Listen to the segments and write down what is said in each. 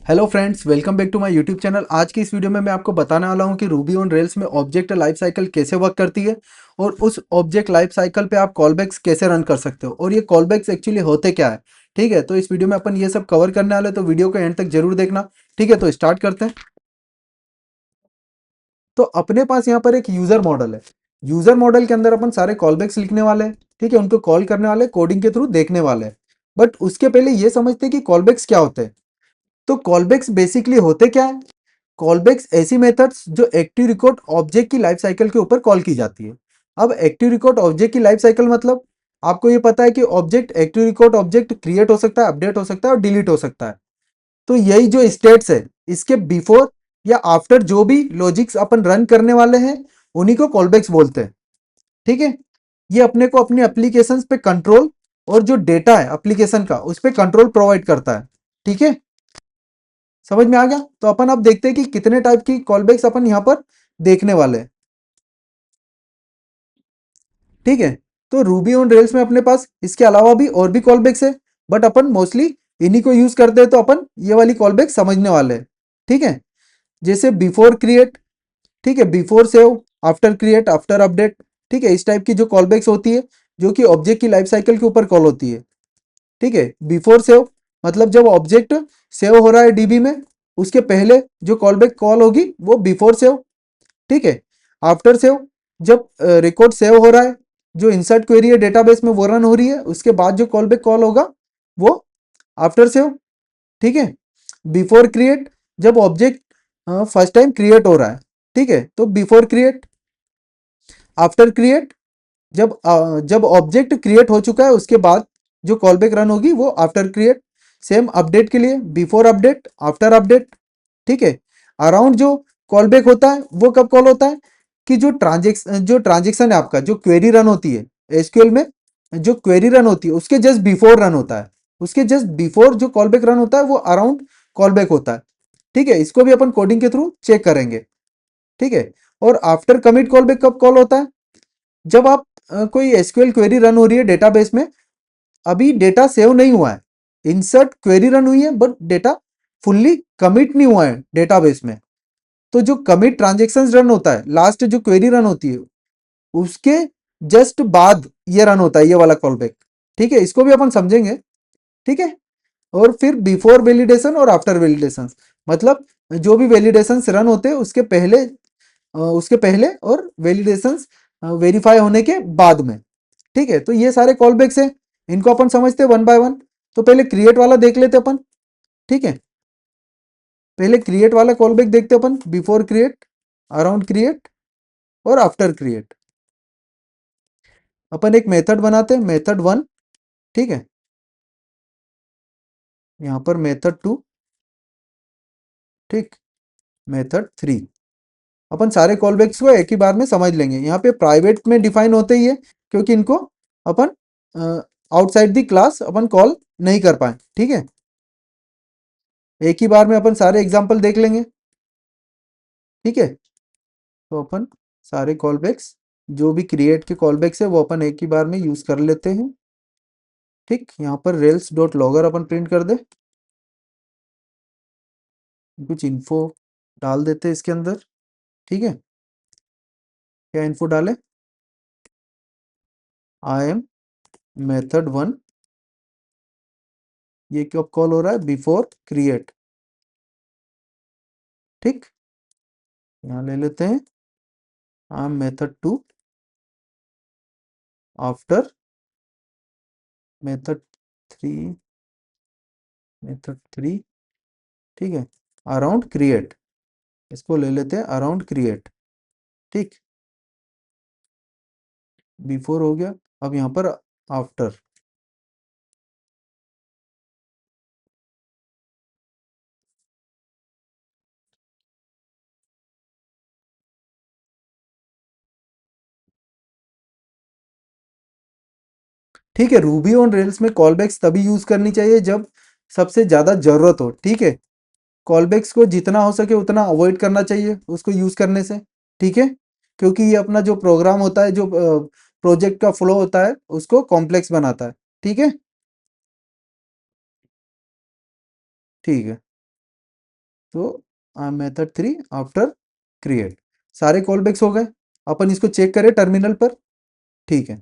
Hello friends, welcome back to my YouTube channel. आज की इस वीडियो में मैं आपको बताने वाला हूं कि रूबी ऑन रेल्स में ऑब्जेक्ट लाइफ साइकिल कैसे वर्क करती है और उस ऑब्जेक्ट लाइफ साइकिल पे आप कॉलबैक्स कैसे रन कर सकते हो और ये कॉलबैक्स एक्चुअली होते क्या है। ठीक है, तो इस वीडियो में अपन ये सब कवर करने वाले हैं, तो वीडियो को एंड तक जरूर देखना। ठीक है, तो स्टार्ट करते हैं। तो अपने पास यहाँ पर एक यूजर मॉडल है। यूजर मॉडल के अंदर अपन सारे कॉलबैक्स लिखने वाले हैं। ठीक है, उनको कॉल करने वाले, कोडिंग के थ्रू देखने वाले हैं। बट उसके पहले ये समझते हैं कि कॉलबैक्स क्या होते हैं। तो कॉलबैक्स बेसिकली होते क्या है। कॉलबैक्स ऐसी मेथड्स जो एक्टिव रिकॉर्ड ऑब्जेक्ट की लाइफ साइकिल के ऊपर कॉल की जाती है। अब एक्टिव रिकॉर्ड ऑब्जेक्ट की लाइफ साइकिल मतलब आपको ये पता है कि object active record object create हो सकता है, अपडेट हो सकता है और डिलीट हो सकता है। तो यही जो स्टेट्स है, इसके बिफोर या आफ्टर जो भी लॉजिक्स अपन रन करने वाले हैं, उन्हीं को कॉलबैक्स बोलते हैं। ठीक है, ये अपने को अपने एप्लीकेशंस पे कंट्रोल और जो डेटा है एप्लीकेशन का उस पे कंट्रोल प्रोवाइड करता है। ठीक है, समझ में आ गया। तो अपन अब देखते हैं कि कितने टाइप की कॉलबैक्स अपन यहाँ पर देखने वाले हैं। ठीक है, तो रूबी ऑन रेल्स में अपने पास इसके अलावा भी और भी कॉलबैक्स है, बट अपन मोस्टली इन्हीं को यूज करते हैं, तो अपन ये वाली कॉलबैक समझने वाले हैं। ठीक है, जैसे बिफोर क्रिएट, ठीक है, before save, after create, after update. ठीक है, इस टाइप की जो कॉलबैक्स होती है जो कि ऑब्जेक्ट की लाइफ साइकिल के ऊपर कॉल होती है। ठीक है, बिफोर सेव मतलब जब ऑब्जेक्ट सेव हो रहा है डीबी में, उसके पहले जो कॉलबैक कॉल होगी वो बिफोर सेव। ठीक है, आफ्टर सेव जब रिकॉर्ड सेव हो रहा है, जो इंसर्ट क्वेरी है डेटाबेस में वो रन हो रही है, उसके बाद जो कॉलबैक कॉल होगा वो आफ्टर सेव। ठीक है, बिफोर क्रिएट जब ऑब्जेक्ट फर्स्ट टाइम क्रिएट हो रहा है। ठीक है, तो बिफोर क्रिएट। आफ्टर क्रिएट जब ऑब्जेक्ट क्रिएट हो चुका है उसके बाद जो कॉलबैक रन होगी वो आफ्टर क्रिएट। सेम अपडेट के लिए बिफोर अपडेट, आफ्टर अपडेट। ठीक है, अराउंड जो कॉलबैक होता है वो कब कॉल होता है कि जो ट्रांजेक्शन है आपका, जो क्वेरी रन होती है एसक्यूएल में, जो क्वेरी रन होती है उसके जस्ट बिफोर रन होता है। उसके जस्ट बिफोर जो कॉलबैक रन होता है वो अराउंड कॉलबैक होता है। ठीक है, इसको भी अपन कोडिंग के थ्रू चेक करेंगे। ठीक है, और आफ्टर कमिट कॉलबैक कब कॉल होता है, जब आप कोई एसक्यूएल क्वेरी रन हो रही है डेटाबेस में, अभी डेटा सेव नहीं हुआ है, इंसर्ट क्वेरी रन हुई है बट डेटा फुल्ली कमिट नहीं हुआ है डेटाबेस में। तो जो कमिट ट्रांजेक्शन रन होता है, लास्ट जो क्वेरी रन होती है उसके जस्ट बाद ये रन होता है, ये वाला कॉलबैक। ठीक है, इसको भी अपन समझेंगे। ठीक है, और फिर बिफोर वैलिडेशन और आफ्टर वैलिडेशन मतलब जो भी वैलिडेशन रन होते हैं उसके पहले और वैलिडेशन वेरीफाई होने के बाद में। ठीक है, तो ये सारे कॉलबैक्स हैं, इनको अपन समझते हैं वन बाय वन। तो पहले क्रिएट वाला देख लेते अपन। ठीक है, पहले क्रिएट वाला कॉलबैक देखते अपन, बिफोर क्रिएट, अराउंड क्रिएट और आफ्टर क्रिएट। अपन एक मेथड बनाते हैं, मेथड वन। ठीक है, यहाँ पर मेथड टू। ठीक, मेथड थ्री। अपन सारे कॉलबैक्स को एक ही बार में समझ लेंगे। यहाँ पे प्राइवेट में डिफाइन होते ही है क्योंकि इनको अपन आउटसाइड दी क्लास अपन कॉल नहीं कर पाए। ठीक है, एक ही बार में अपन सारे एग्जांपल देख लेंगे। ठीक है, तो अपन सारे कॉलबैक्स जो भी क्रिएट के कॉलबैक्स है वो अपन एक ही बार में यूज कर लेते हैं। ठीक, यहाँ पर रेल्स डॉट लॉगर अपन प्रिंट कर दे, कुछ इन्फो डाल देते हैं इसके अंदर। ठीक है, क्या इन्फो डाले, आई एम मेथड वन, ये कब कॉल हो रहा है, बिफोर क्रिएट। ठीक, यहाँ ले लेते हैं I am method two, after method three, method three. ठीक है, अराउंड क्रिएट, इसको ले लेते हैं अराउंड क्रिएट। ठीक, बिफोर हो गया, अब यहाँ पर आफ्टर। ठीक है, रूबी ऑन रेल्स में कॉलबैक्स तभी यूज करनी चाहिए जब सबसे ज्यादा जरूरत हो। ठीक है, कॉलबैक्स को जितना हो सके उतना अवॉइड करना चाहिए उसको यूज करने से। ठीक है, क्योंकि ये अपना जो प्रोग्राम होता है, जो प्रोजेक्ट का फ्लो होता है उसको कॉम्प्लेक्स बनाता है। ठीक है, ठीक है। तो मेथड 3 आफ्टर क्रिएट, सारे कॉल बैक्स हो गए। अपन इसको चेक करें टर्मिनल पर। ठीक है,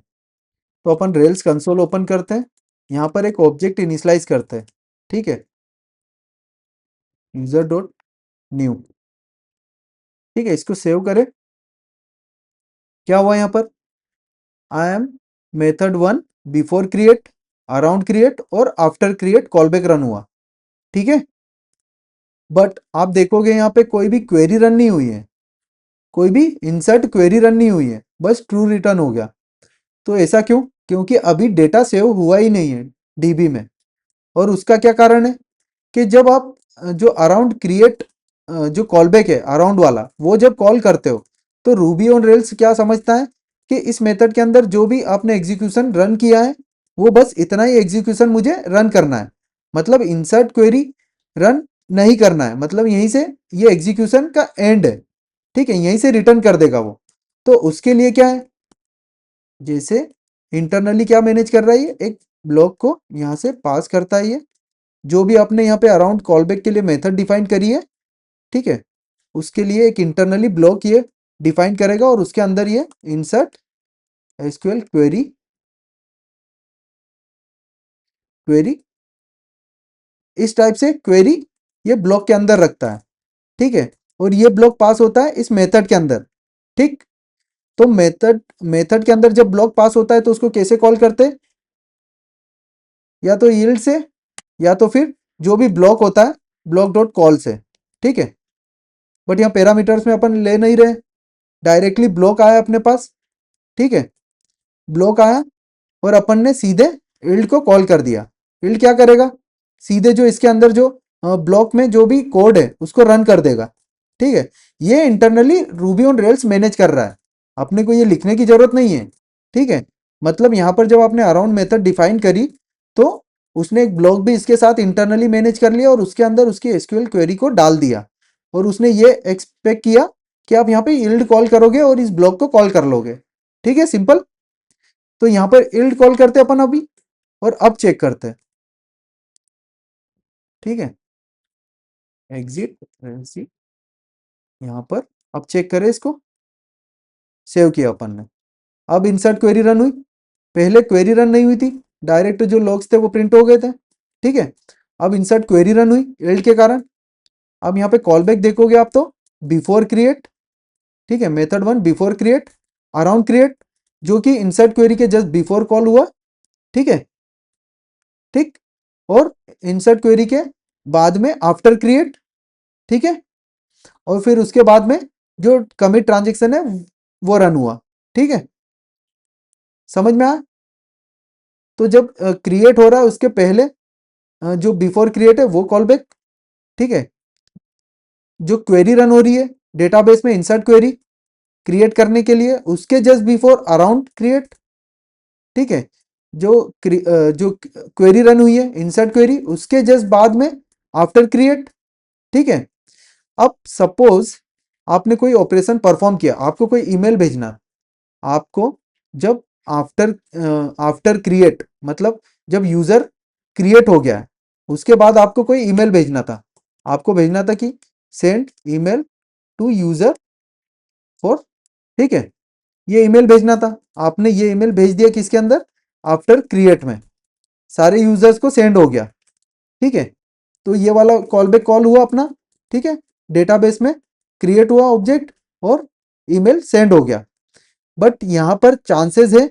तो अपन रेल्स कंसोल ओपन करते हैं, यहाँ पर एक ऑब्जेक्ट इनिशियलाइज करते हैं। ठीक है, यूजर डॉट न्यू। ठीक है, इसको सेव करें। क्या हुआ यहाँ पर, I am method 1 before create, around create और after create call back run हुआ। ठीक है, बट आप देखोगे यहाँ पे कोई भी क्वेरी रन नहीं हुई है, कोई भी इंसर्ट क्वेरी रन नहीं हुई है, बस ट्रू रिटर्न हो गया। तो ऐसा क्यों, क्योंकि अभी डेटा सेव हुआ ही नहीं है डीबी में। और उसका क्या कारण है कि जब आप जो अराउंड क्रिएट जो कॉल बैक है अराउंड वाला, वो जब कॉल करते हो तो रूबी ऑन रेल्स क्या समझता है कि इस मेथड के अंदर जो भी आपने एग्जीक्यूशन रन किया है वो बस इतना ही एग्जीक्यूशन मुझे रन करना है, मतलब इंसर्ट क्वेरी रन नहीं करना है, मतलब यहीं से ये एग्जीक्यूशन का एंड है। ठीक है, यहीं से रिटर्न कर देगा वो। तो उसके लिए क्या है, जैसे इंटरनली क्या मैनेज कर रहा है, ये एक ब्लॉक को यहाँ से पास करता है, ये जो भी आपने यहाँ पे अराउंड कॉलबैक के लिए मेथड डिफाइन करी है। ठीक है, उसके लिए एक इंटरनली ब्लॉक ये डिफाइन करेगा और उसके अंदर ये इंसर्ट एसक्यूएल क्वेरी क्वेरी इस टाइप से क्वेरी ये ब्लॉक के अंदर रखता है। ठीक है, और ये ब्लॉक पास होता है इस मेथड के अंदर। ठीक, तो मेथड मेथड के अंदर जब ब्लॉक पास होता है तो उसको कैसे कॉल करते हैं, या तो यील्ड से या तो फिर जो भी ब्लॉक होता है ब्लॉक डॉट कॉल से। ठीक है, बट यहाँ पैरामीटर्स में अपन ले नहीं रहे, डायरेक्टली ब्लॉक आया अपने पास। ठीक है, ब्लॉक आया और अपन ने सीधे इल्ड को कॉल कर दिया। इल्ड क्या करेगा, सीधे जो इसके अंदर जो ब्लॉक में जो भी कोड है उसको रन कर देगा। ठीक है, ये internally Ruby on rails manage कर रहा है, अपने को ये लिखने की जरूरत नहीं है। ठीक है, मतलब यहाँ पर जब आपने अराउंड मेथड डिफाइन करी तो उसने एक ब्लॉक भी इसके साथ इंटरनली मैनेज कर लिया और उसके अंदर उसकी एसक्यूएल क्वेरी को डाल दिया। और उसने ये एक्सपेक्ट किया कि आप यहाँ पे यील्ड कॉल करोगे और इस ब्लॉक को कॉल कर लोगे। ठीक है, सिंपल। तो यहाँ पर यील्ड कॉल करते हैं अपन अभी, और अब चेक करते हैं। ठीक है, एग्जिट एग्जिट, यहाँ पर अब चेक करें इसको, सेव किया अपन ने। अब इंसर्ट क्वेरी रन हुई, पहले क्वेरी रन नहीं हुई थी, डायरेक्ट जो लॉग्स थे वो प्रिंट हो गए थे। ठीक है, अब इंसर्ट क्वेरी रन हुई एल्ड के कारण। अब यहाँ पे कॉल बैक देखोगे आप तो बिफोर क्रिएट। ठीक है, method 1 before create, around create जो कि इंसर्ट क्वेरी के जस्ट बिफोर कॉल हुआ। ठीक है, ठीक, और इंसर्ट क्वेरी के बाद में आफ्टर क्रिएट। ठीक है, और फिर उसके बाद में जो कमिट ट्रांजेक्शन है वो रन हुआ। ठीक है, समझ में आया। तो जब क्रिएट हो रहा है उसके पहले जो बिफोर क्रिएट है वो कॉल बैक। ठीक है, जो क्वेरी रन हो रही है डेटाबेस में इंसर्ट क्वेरी क्रिएट करने के लिए उसके जस्ट बिफोर अराउंड क्रिएट। ठीक है, जो क्वेरी रन हुई है इंसर्ट क्वेरी उसके जस्ट बाद में आफ्टर क्रिएट। ठीक है, अब सपोज आपने कोई ऑपरेशन परफॉर्म किया, आपको कोई ईमेल भेजना, आपको जब आफ्टर आफ्टर क्रिएट मतलब जब यूजर क्रिएट हो गया है उसके बाद आपको कोई ईमेल भेजना था, आपको भेजना था कि send email to user for. ठीक है, ये ईमेल भेजना था, आपने ये ईमेल भेज दिया किसके अंदर, आफ्टर क्रिएट में, सारे यूजर्स को सेंड हो गया। ठीक है, तो ये वाला कॉल बैक कॉल हुआ अपना। ठीक है, डेटाबेस में क्रिएट हुआ ऑब्जेक्ट और ईमेल सेंड हो गया। बट यहाँ पर चांसेस है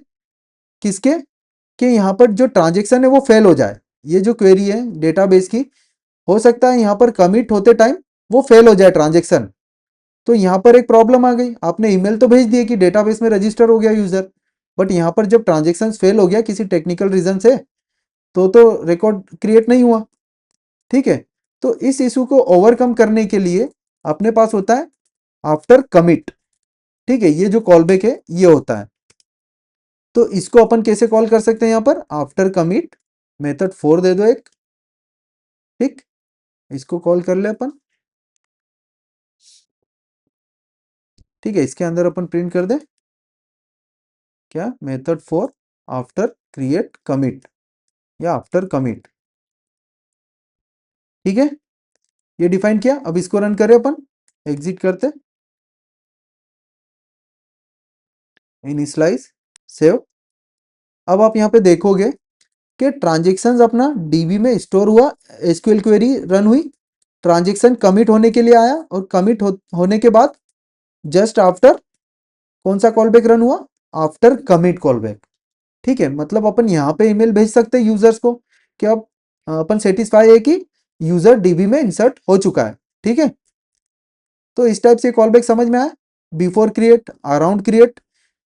किसके, कि यहाँ पर जो ट्रांजेक्शन है वो फेल हो जाए। ये जो क्वेरी है डेटाबेस की, हो सकता है यहाँ पर कमिट होते टाइम वो फेल हो जाए ट्रांजेक्शन। तो यहाँ पर एक प्रॉब्लम आ गई, आपने ईमेल तो भेज दिए कि डेटाबेस में रजिस्टर हो गया यूजर, बट यहाँ पर जब ट्रांजेक्शन फेल हो गया किसी टेक्निकल रीजन से तो रिकॉर्ड क्रिएट नहीं हुआ। ठीक है, तो इस इशू को ओवरकम करने के लिए अपने पास होता है आफ्टर कमिट। ठीक है, ये जो कॉलबैक है ये होता है। तो इसको अपन कैसे कॉल कर सकते हैं, यहाँ पर आफ्टर कमिट मेथड 4 दे दो एक। ठीक, इसको कॉल कर ले अपन। ठीक है, इसके अंदर अपन प्रिंट कर दे क्या, मेथड 4 आफ्टर क्रिएट कमिट या आफ्टर कमिट। ठीक है, ये डिफाइन किया। अब इसको रन करें अपन, एग्जिट करते, इनिशियलाइज, सेव। अब आप यहाँ पे देखोगे कि ट्रांजेक्शन्स अपना डीबी में स्टोर हुआ, एसक्यूएल क्वेरी रन हुई, ट्रांजेक्शन कमिट होने के लिए आया और कमिट होने के बाद जस्ट आफ्टर कौन सा कॉल बैक रन हुआ, आफ्टर कमिट कॉल बैक। ठीक है, मतलब अपन यहाँ पे ईमेल भेज सकते हैं यूजर्स को कि अब अपन सेटिस्फाई है कि यूजर डीबी में इंसर्ट हो चुका है। ठीक है, तो इस टाइप से कॉल बैक समझ में आया। Before create, around create,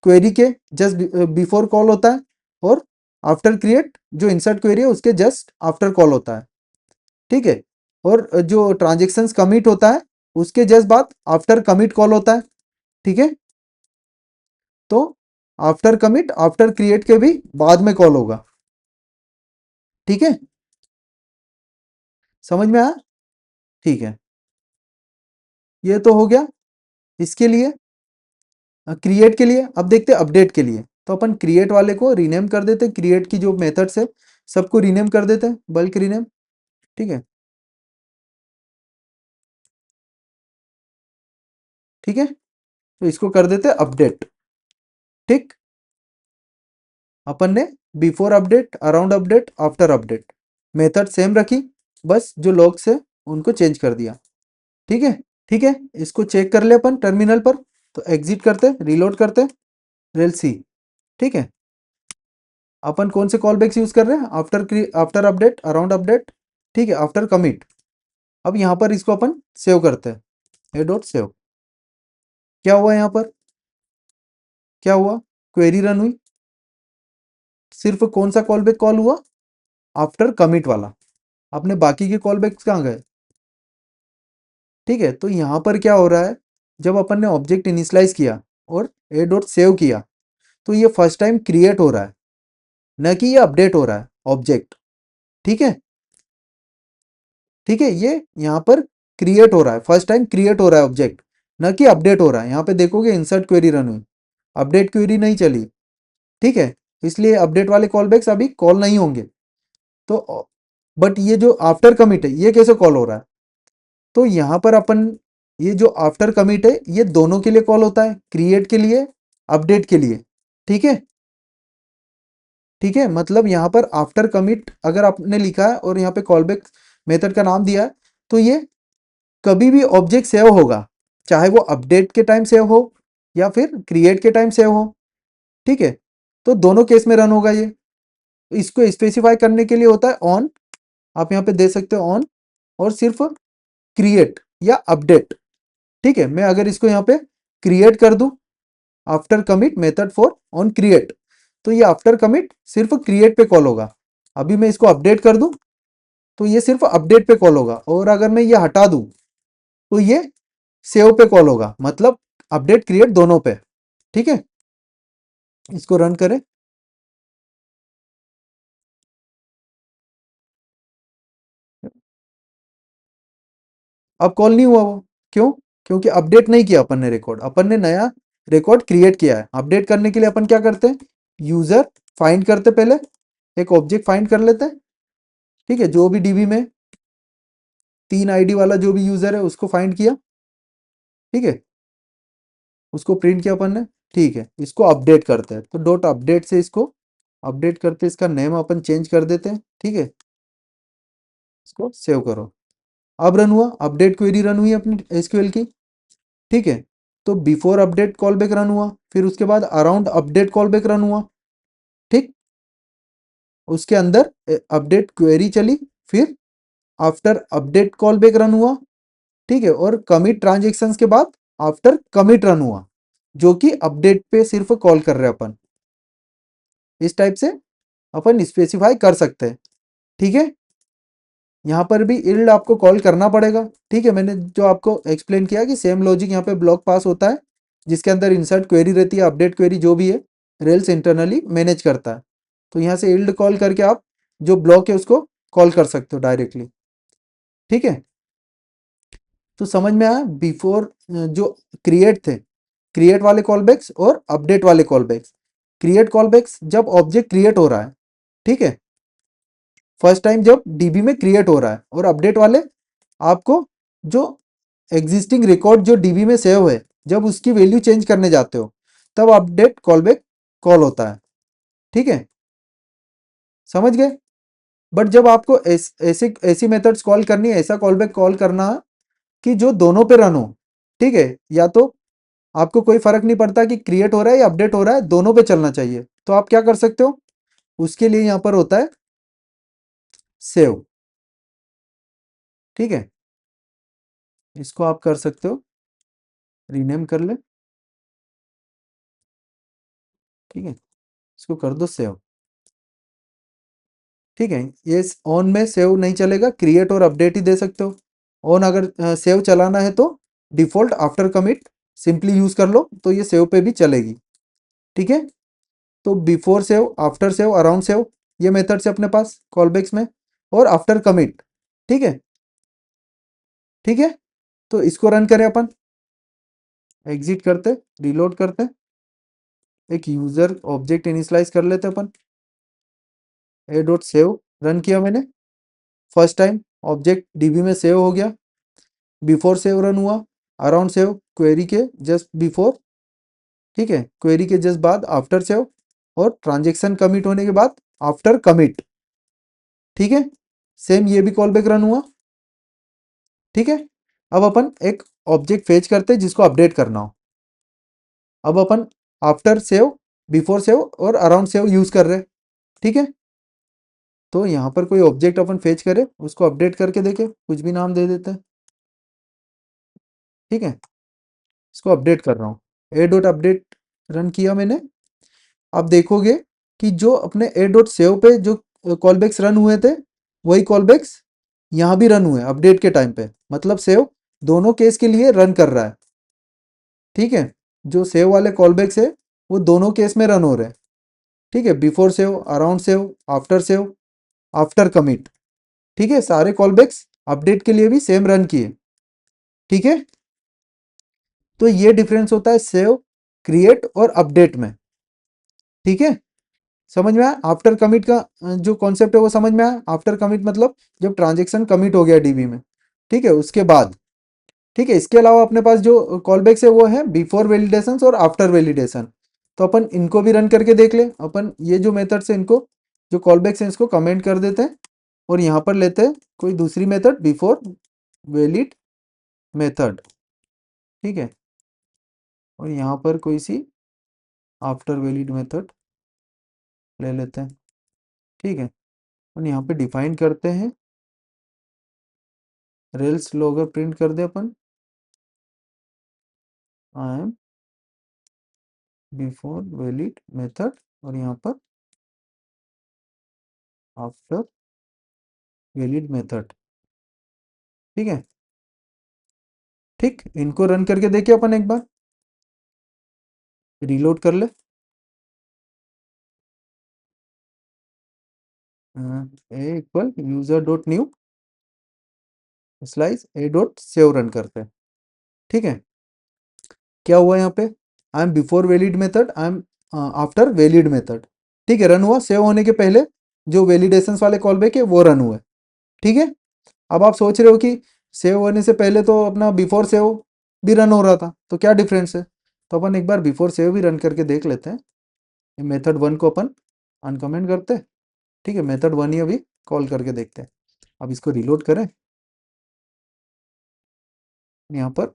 query के जस्ट बिफोर कॉल होता है, और आफ्टर क्रिएट जो इंसर्ट क्वेरी है उसके जस्ट आफ्टर कॉल होता है। ठीक है, और जो ट्रांजेक्शन्स कमिट होता है उसके जस्ट बाद आफ्टर कमिट कॉल होता है। ठीक है, तो आफ्टर कमिट, आफ्टर क्रिएट के भी बाद में कॉल होगा। ठीक है, समझ में आया? ठीक है, ये तो हो गया इसके लिए, क्रिएट के लिए। अब देखते हैं अपडेट के लिए। तो अपन क्रिएट वाले को रीनेम कर देते, क्रिएट की जो मेथड्स है सबको रीनेम कर देते हैं, बल्क रीनेम। ठीक है, ठीक है, तो इसको कर देते हैं अपडेट। ठीक, अपन ने before update, around update, after update method same रखी, बस जो लॉग्स है उनको चेंज कर दिया। ठीक है, ठीक है, इसको चेक कर ले अपन टर्मिनल पर। तो एग्जिट करते, रीलोड करते, रेल सी। ठीक है, अपन कौन से कॉल बैक्स यूज कर रहे हैं, आफ्टर अपडेट, अराउंड अपडेट, ठीक है, आफ्टर कमिट। अब यहाँ पर इसको अपन सेव करते हैं, ए डॉट सेव। क्या हुआ यहाँ पर, क्या हुआ, क्वेरी रन हुई, सिर्फ कौन सा कॉल बैक कॉल हुआ, आफ्टर कमिट वाला। अपने बाकी के कॉल बैक्स कहाँ गए? ठीक है, तो यहाँ पर क्या हो रहा है, जब अपन ने ऑब्जेक्ट इनिशियलाइज किया और ए डॉट सेव किया, तो ये फर्स्ट टाइम क्रिएट हो रहा है, न कि ये अपडेट हो रहा है ऑब्जेक्ट। ठीक है, ठीक है, ये यहाँ पर क्रिएट हो रहा है, फर्स्ट टाइम क्रिएट हो रहा है ऑब्जेक्ट, न कि अपडेट हो रहा है। यहाँ पे देखोगे इंसर्ट क्वेरी रन हुई, अपडेट क्वेरी नहीं चली। ठीक है, इसलिए अपडेट वाले कॉल बैक्स अभी कॉल नहीं होंगे। तो बट ये जो आफ्टर कमिट है ये कैसे कॉल हो रहा है, तो यहाँ पर अपन ये जो आफ्टर कमिट है ये दोनों के लिए कॉल होता है, क्रिएट के लिए, अपडेट के लिए। ठीक है, ठीक है, मतलब यहाँ पर आफ्टर कमिट अगर आपने लिखा है और यहाँ पे कॉल बैक मेथड का नाम दिया है, तो ये कभी भी ऑब्जेक्ट सेव होगा, चाहे वो अपडेट के टाइम सेव हो या फिर क्रिएट के टाइम सेव हो। ठीक है, तो दोनों केस में रन होगा ये। इसको स्पेसिफाई करने के लिए होता है ऑन, आप यहाँ पे दे सकते हो ऑन, और सिर्फ क्रिएट या अपडेट। ठीक है, मैं अगर इसको यहाँ पे क्रिएट कर दूं, after commit method for on create, तो ये आफ्टर कमिट सिर्फ क्रिएट पे कॉल होगा। अभी मैं इसको अपडेट कर दूं तो ये सिर्फ अपडेट पे कॉल होगा, और अगर मैं ये हटा दूं तो ये सेव पे कॉल होगा, मतलब अपडेट क्रिएट दोनों पे। ठीक है, इसको रन करें। अब कॉल नहीं हुआ वो, क्यों? क्योंकि अपडेट नहीं किया अपन ने रिकॉर्ड, अपन ने नया रिकॉर्ड क्रिएट किया है। अपडेट करने के लिए अपन क्या करते हैं, यूजर फाइंड करते, पहले एक ऑब्जेक्ट फाइंड कर लेते हैं। ठीक है, जो भी डीबी में 3 आईडी वाला जो भी यूजर है उसको फाइंड किया। ठीक है, उसको प्रिंट किया अपन ने। ठीक है, इसको अपडेट करते हैं, तो डॉट अपडेट से इसको अपडेट करते, इसका नेम अपन चेंज कर देते हैं। ठीक है, इसको सेव करो। अब रन हुआ, अपडेट क्वेरी रन हुई अपनी एसक्यूएल की। ठीक है, तो before update call back run हुआ, फिर उसके बाद around update call back run हुआ। ठीक, उसके अंदर अपडेट क्वेरी चली, फिर after update call back run हुआ। ठीक है, और कमिट ट्रांजेक्शंस के बाद आफ्टर कमिट रन हुआ, जो कि अपडेट पे सिर्फ कॉल कर रहे हैं अपन। इस टाइप से अपन स्पेसिफाई कर सकते हैं। ठीक है, यहाँ पर भी इल्ड आपको कॉल करना पड़ेगा। ठीक है, मैंने जो आपको एक्सप्लेन किया कि सेम लॉजिक यहाँ पे ब्लॉक पास होता है, जिसके अंदर इंसर्ट क्वेरी रहती है, अपडेट क्वेरी जो भी है रेल्स इंटरनली मैनेज करता है। तो यहाँ से इल्ड कॉल करके आप जो ब्लॉक है उसको कॉल कर सकते हो डायरेक्टली। ठीक है, तो समझ में आया बिफोर जो क्रिएट थे, क्रिएट वाले कॉल बैक्स और अपडेट वाले callbacks. Create callbacks जब ऑब्जेक्ट क्रिएट हो रहा है, ठीक है, फर्स्ट टाइम जब डीबी में क्रिएट हो रहा है, और अपडेट वाले आपको जो एग्जिस्टिंग रिकॉर्ड जो डीबी में सेव है, जब उसकी वैल्यू चेंज करने जाते हो तब अपडेट कॉलबैक कॉल होता है। ठीक है, समझ गए। बट जब आपको ऐसी ऐसी मेथड्स कॉल करनी है, ऐसा कॉलबैक कॉल करना कि जो दोनों पे रन हो। ठीक है, या तो आपको कोई फर्क नहीं पड़ता कि क्रिएट हो रहा है या अपडेट हो रहा है, दोनों पे चलना चाहिए, तो आप क्या कर सकते हो, उसके लिए यहां पर होता है सेव। ठीक है, इसको आप कर सकते हो, रीनेम कर ले। ठीक है, इसको कर दो सेव। ठीक है, ये ऑन में सेव नहीं चलेगा, क्रिएट और अपडेट ही दे सकते हो। ऑन अगर सेव चलाना है तो default after commit simply use कर लो, तो ये सेव पे भी चलेगी। ठीक है, तो before save, after save, around save, ये मेथड्स है अपने पास कॉलबैक्स में, और आफ्टर कमिट। ठीक है, ठीक है, तो इसको रन करें अपन, एग्जिट करते, रिलोड करते, एक यूजर ऑब्जेक्ट इनिशियलाइज कर लेते अपन, ए डॉट सेव रन किया मैंने, फर्स्ट टाइम ऑब्जेक्ट डीबी में सेव हो गया, बिफोर सेव रन हुआ, अराउंड सेव क्वेरी के जस्ट बिफोर, ठीक है, क्वेरी के जस्ट बाद आफ्टर सेव, और ट्रांजेक्शन कमिट होने के बाद आफ्टर कमिट। ठीक है, सेम ये भी कॉल बैक रन हुआ। ठीक है, अब अपन एक ऑब्जेक्ट फेच करते हैं जिसको अपडेट करना हो। अब अपन आफ्टर सेव, बिफोर सेव और अराउंड सेव यूज कर रहे हैं। ठीक है, तो यहाँ पर कोई ऑब्जेक्ट अपन फेच करे, उसको अपडेट करके देखे, कुछ भी नाम दे देते हैं। ठीक है, इसको अपडेट कर रहा हूँ, ए डॉट अपडेट रन किया मैंने। आप देखोगे कि जो अपने ए डॉट सेव पे जो कॉलबैक्स रन हुए थे, वही कॉलबैक्स यहाँ भी रन हुए अपडेट के टाइम पे, मतलब सेव दोनों केस के लिए रन कर रहा है। ठीक है, जो सेव वाले कॉलबैक्स है वो दोनों केस में रन हो रहे हैं। ठीक है, before save, around save, after save, after commit. ठीक है, सारे कॉलबैक्स अपडेट के लिए भी सेम रन किए। ठीक है, तो ये डिफरेंस होता है सेव, क्रिएट और अपडेट में। ठीक है, समझ में आया आफ्टर कमिट का जो कॉन्सेप्ट है वो समझ में आया। आफ्टर कमिट मतलब जब ट्रांजेक्शन कमिट हो गया डीबी में, ठीक है, उसके बाद। ठीक है, इसके अलावा अपने पास जो कॉलबैक्स है वो है बिफोर वैलिडेशन और आफ्टर वैलिडेशन। तो अपन इनको भी रन करके देख ले। अपन ये जो मेथड है इनको, जो कॉलबैक्स है इसको कमेंट कर देते हैं, और यहाँ पर लेते हैं कोई दूसरी मेथड बिफोर वैलिड मेथड। ठीक है, और यहाँ पर कोई सी आफ्टर वैलिड मेथड ले लेते हैं। ठीक है, और यहाँ पे डिफाइन करते हैं, रेल्स लॉगर प्रिंट कर दे अपन, I am before valid method, और यहाँ पर आफ्टर वैलिड मेथड। ठीक है, ठीक, इनको रन करके देखिए अपन एक बार, रीलोड कर ले, A equal user dot new slice A dot save run करते हैं। ठीक है, क्या हुआ यहाँ पे, I am before valid method, I am after valid method. ठीक है, रन हुआ, सेव होने के पहले जो वैलिडेशन वाले कॉल बैक है वो रन हुए। ठीक है, अब आप सोच रहे हो कि सेव होने से पहले तो अपना बिफोर सेव भी रन हो रहा था, तो क्या डिफरेंस है। तो अपन एक बार बिफोर सेव भी रन करके देख लेते हैं। मेथड वन को अपन अनकमेंट करते हैं। ठीक है, मेथड वन ही अभी कॉल करके देखते हैं। अब इसको रिलोड करें, यहाँ पर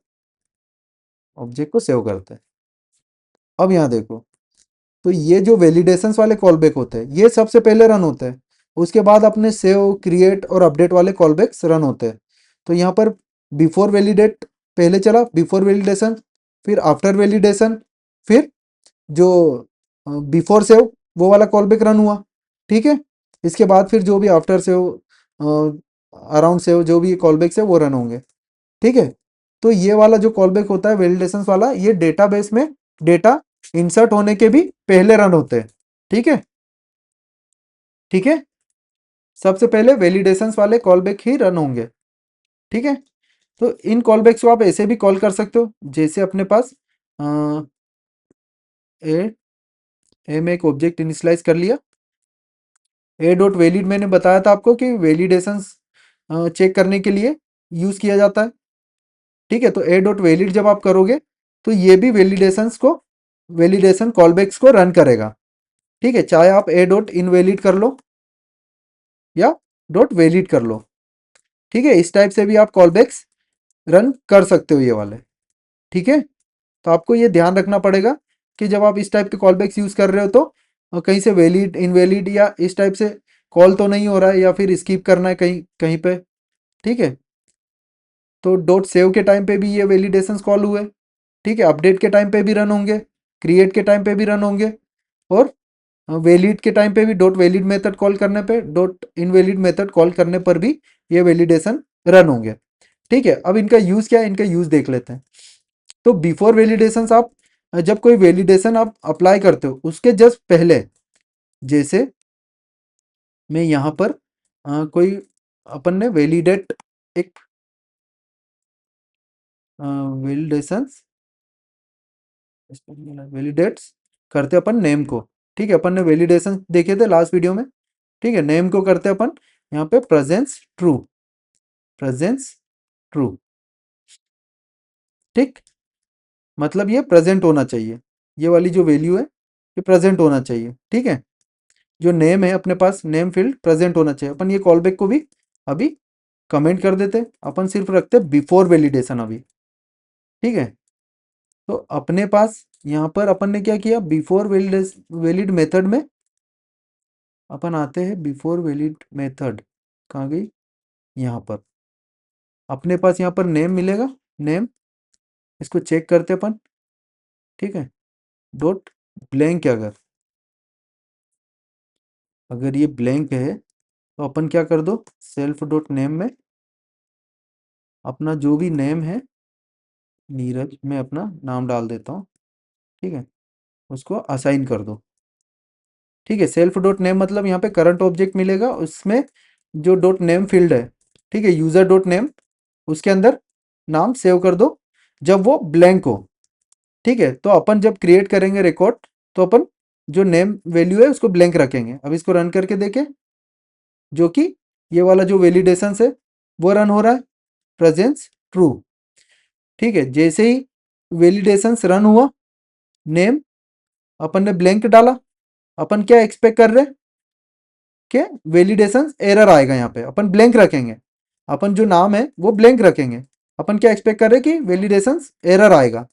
ऑब्जेक्ट को सेव करते हैं। अब यहाँ देखो, तो ये जो वैलिडेशंस वाले कॉलबैक होते हैं ये सबसे पहले रन होते हैं, उसके बाद अपने सेव, क्रिएट और अपडेट वाले कॉलबैक्स रन होते हैं। तो यहाँ पर बिफोर वैलिडेट पहले चला, बिफोर वैलिडेशन, फिर आफ्टर वैलिडेशन, फिर जो बिफोर सेव वो वाला कॉलबैक रन हुआ। ठीक है, इसके बाद फिर जो भी आफ्टर सेव, अराउंड सेव, जो भी कॉलबैक्स है वो रन होंगे। ठीक है, तो ये वाला जो कॉलबैक होता है वैलिडेशन वाला, ये डेटाबेस में डेटा इंसर्ट होने के भी पहले रन होते हैं। ठीक है, ठीक है, सबसे पहले वैलिडेशन वाले कॉलबैक ही रन होंगे। ठीक है, तो इन कॉलबैक्स को आप ऐसे भी कॉल कर सकते हो, जैसे अपने पास ए ए में एक ऑब्जेक्ट इनिशियलाइज कर लिया, ए डॉट वैलिड मैंने बताया था आपको कि वैलिडेशंस चेक करने के लिए यूज किया जाता है। ठीक है, तो ए डॉट वैलिड जब आप करोगे तो ये भी वैलिडेशन कॉलबैक्स को रन करेगा। ठीक है, चाहे आप ए डॉट इनवैलिड कर लो या डॉट वैलिड कर लो। ठीक है, इस टाइप से भी आप कॉलबैक्स रन कर सकते हो ये वाले। ठीक है, तो आपको ये ध्यान रखना पड़ेगा कि जब आप इस टाइप के कॉलबैक्स यूज कर रहे हो तो कहीं से वैलिड इनवैलिड या इस टाइप से कॉल तो नहीं हो रहा है या फिर स्किप करना है कहीं कहीं पे। ठीक है, तो डॉट सेव के टाइम पे भी ये वैलिडेशंस कॉल हुए। ठीक है, अपडेट के टाइम पे भी रन होंगे, क्रिएट के टाइम पे भी रन होंगे, और वैलिड के टाइम पे भी डॉट वैलिड मेथड कॉल करने पे, डॉट इनवैलिड मेथड कॉल करने पर भी ये वैलिडेशन रन होंगे। ठीक है, अब इनका यूज़ क्या है, इनका यूज़ देख लेते हैं। तो बिफोर वैलिडेशंस आप जब कोई वैलिडेशन आप अप्लाई करते हो उसके जस्ट पहले, जैसे मैं यहाँ पर कोई अपन ने वैलिडेट एक वैलिडेशंस वैलिडेट्स करते अपन नेम को। ठीक है, अपन ने वैलिडेशन देखे थे लास्ट वीडियो में। ठीक है, नेम को करते अपन यहाँ पे प्रेजेंस ट्रू, प्रेजेंस ट्रू। ठीक, मतलब ये प्रेजेंट होना चाहिए, ये वाली जो वैल्यू है ये प्रेजेंट होना चाहिए। ठीक है, जो नेम है अपने पास नेम फील्ड प्रेजेंट होना चाहिए। अपन ये कॉलबैक को भी अभी कमेंट कर देते, अपन सिर्फ रखते बिफोर वैलिडेशन अभी। ठीक है, तो अपने पास यहाँ पर अपन ने क्या किया, बिफोर वैलिड मेथड में अपन आते हैं, बिफोर वैलिड मेथड कहाँ गई, यहाँ पर अपने पास यहाँ पर नेम मिलेगा, नेम, इसको चेक करते अपन। ठीक है, डॉट ब्लैंक है, अगर अगर ये ब्लैंक है तो अपन क्या कर दो, सेल्फ डॉट नेम में अपना जो भी नेम है, नीरज में अपना नाम डाल देता हूँ। ठीक है, उसको असाइन कर दो। ठीक है, सेल्फ डॉट नेम मतलब यहाँ पे करंट ऑब्जेक्ट मिलेगा, उसमें जो डॉट नेम फील्ड है, ठीक है, यूजर डॉट नेम, उसके अंदर नाम सेव कर दो जब वो ब्लैंक हो। ठीक है, तो अपन जब क्रिएट करेंगे रिकॉर्ड तो अपन जो नेम वैल्यू है उसको ब्लैंक रखेंगे। अब इसको रन करके देखें, जो कि ये वाला जो वैलिडेशन है वो रन हो रहा है, प्रेजेंस ट्रू। ठीक है, जैसे ही वैलिडेशंस रन हुआ, नेम अपन ने ब्लैंक डाला, अपन क्या एक्सपेक्ट कर रहे हैं कि वैलिडेशन एरर आएगा। यहाँ पे अपन ब्लैंक रखेंगे, अपन जो नाम है वो ब्लैंक रखेंगे, अपन क्या एक्सपेक्ट कर रहे हैं कि वैलिडेशन एरर आएगा।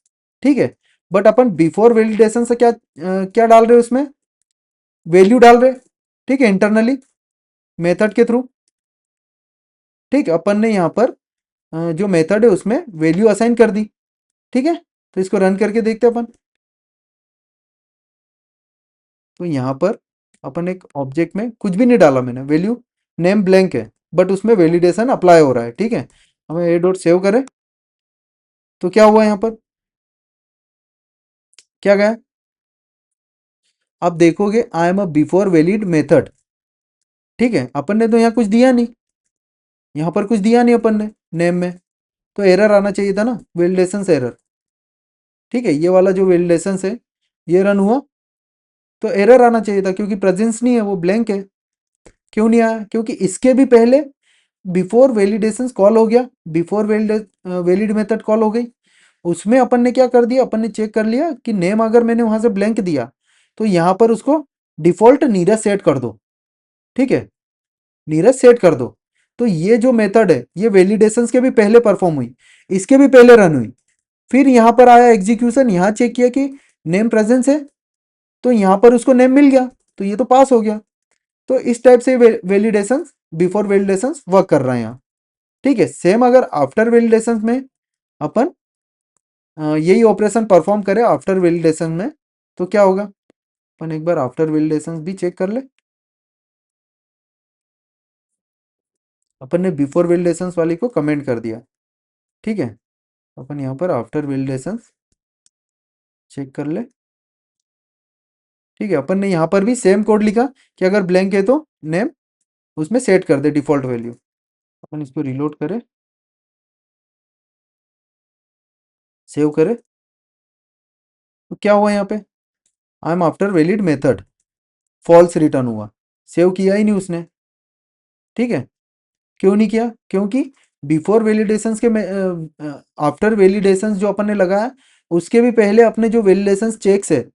ठीक है, बट अपन बिफोर वैलिडेशन से क्या डाल रहे हैं, उसमें वैल्यू डाल रहे हैं। ठीक है, इंटरनली मेथड के थ्रू। ठीक है, अपन ने यहाँ पर जो मेथड है उसमें वैल्यू असाइन कर दी। ठीक है, तो इसको रन करके देखते हैं अपन। तो यहाँ पर अपन एक ऑब्जेक्ट में कुछ भी नहीं डाला मैंने, वैल्यू नेम ब्लैंक है, बट उसमें वैलिडेशन अप्लाई हो रहा है। ठीक है, हमें ए डॉट सेव करें तो क्या हुआ, यहाँ पर क्या गया, आप देखोगे I am a before valid method. ठीक है, अपन ने तो यहाँ कुछ दिया नहीं, यहाँ पर कुछ दिया नहीं अपन ने नेम में, तो एरर आना चाहिए था ना, वैलिडेशन एरर। ठीक है, ये वाला जो वैलिडेशन है ये रन हुआ तो एरर आना चाहिए था, क्योंकि प्रेजेंस नहीं है, वो ब्लैंक है। क्यों नहीं आया, क्योंकि इसके भी पहले बिफोर वैलिडेशन कॉल हो गया, बिफोर वैलिड मेथड कॉल हो गई। उसमें अपन ने क्या कर दिया, अपन ने चेक कर लिया कि नेम अगर मैंने वहां से ब्लैंक दिया तो यहाँ पर उसको डिफॉल्ट नीरज सेट कर दो। ठीक है, नीरज सेट कर दो। तो ये जो मेथड है ये वैलिडेशंस के भी पहले परफॉर्म हुई, इसके भी पहले रन हुई। फिर यहाँ पर आया एग्जीक्यूशन, यहाँ चेक किया कि नेम प्रेजेंस है, तो यहाँ पर उसको नेम मिल गया, तो ये तो पास हो गया। तो इस टाइप से वैलिडेशन बिफोर वैलिडेशन वर्क कर रहे हैं यहाँ। ठीक है, सेम अगर आफ्टर वैलिडेशन में अपन यही ऑपरेशन परफॉर्म करें आफ्टर वैलिडेशन में तो क्या होगा, अपन एक बार आफ्टर वैलिडेशन भी चेक कर ले। अपन ने बिफोर वैलिडेशन वाली को कमेंट कर दिया। ठीक है, अपन यहाँ पर आफ्टर वैलिडेशन चेक कर ले। ठीक है, अपन ने यहाँ पर भी सेम कोड लिखा कि अगर ब्लैंक है तो नेम उसमें सेट कर दे डिफॉल्ट वैल्यू। अपन इसको रिलोड करें, सेव करें, तो क्या हुआ यहाँ पे, I am after valid method, false return हुआ, सेव किया ही नहीं उसने। ठीक है, क्यों नहीं किया, क्योंकि बिफोर वैलिडेशंस के आफ्टर वैलिडेशंस जो अपन ने लगाया उसके भी पहले अपने जो वैलिडेशंस चेक्स है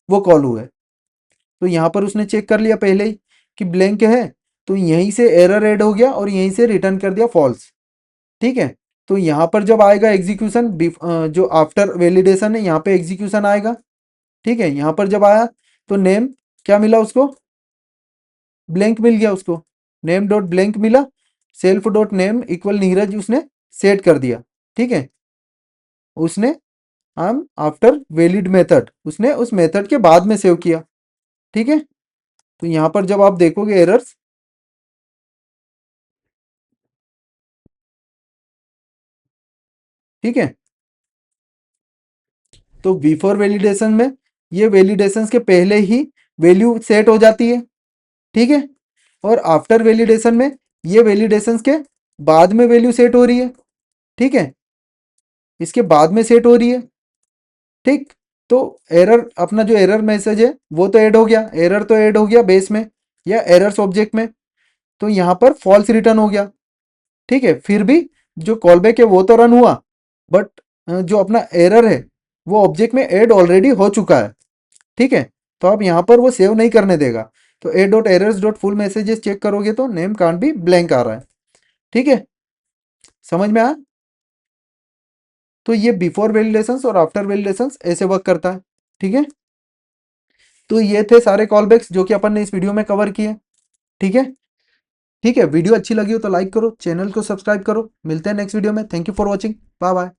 वो कॉल हुए। तो यहाँ पर उसने चेक कर लिया पहले ही कि ब्लैंक है, तो यहीं से एरर ऐड हो गया और यहीं से रिटर्न कर दिया फॉल्स। ठीक है, तो यहाँ पर जब आएगा एग्जीक्यूशन, जो आफ्टर वैलिडेशन है यहाँ पे एग्जीक्यूशन आएगा। ठीक है, यहाँ पर जब आया तो नेम क्या मिला उसको, ब्लैंक मिल गया उसको, नेम डॉट ब्लैंक मिला, self dot name equal Neeraj उसने सेट कर दिया। ठीक है, उसने हम आफ्टर वैलिड मेथड उसने उस मेथड के बाद में सेव किया। ठीक है, तो यहाँ पर जब आप देखोगे एरर्स, ठीक है, तो बिफोर वैलिडेशन में ये वैलिडेशंस के पहले ही वैल्यू सेट हो जाती है। ठीक है, और आफ्टर वैलिडेशन में ये वैलिडेशंस के बाद में वैल्यू सेट हो रही है। ठीक है, इसके बाद में सेट हो रही है। ठीक, तो एरर, अपना जो एरर मैसेज है वो तो ऐड हो गया, एरर तो ऐड हो गया बेस में या एरर्स ऑब्जेक्ट में, तो यहाँ पर फॉल्स रिटर्न हो गया। ठीक है, फिर भी जो कॉलबैक है वो तो रन हुआ, बट जो अपना एरर है वो ऑब्जेक्ट में ऐड ऑलरेडी हो चुका है। ठीक है, तो आप यहाँ पर वो सेव नहीं करने देगा। तो a dot errors dot full messages check करोगे तो नेम कांट बी ब्लैंक आ रहा है। ठीक है, समझ में आया? तो ये बिफोर वैलिडेशंस और आफ्टर वैलिडेशंस ऐसे वर्क करता है। ठीक है, तो ये थे सारे कॉलबैक्स जो कि अपन ने इस वीडियो में कवर किए। ठीक है, ठीक है, वीडियो अच्छी लगी हो तो लाइक करो, चैनल को सब्सक्राइब करो। मिलते हैं नेक्स्ट वीडियो में। Thank you for watching, bye bye.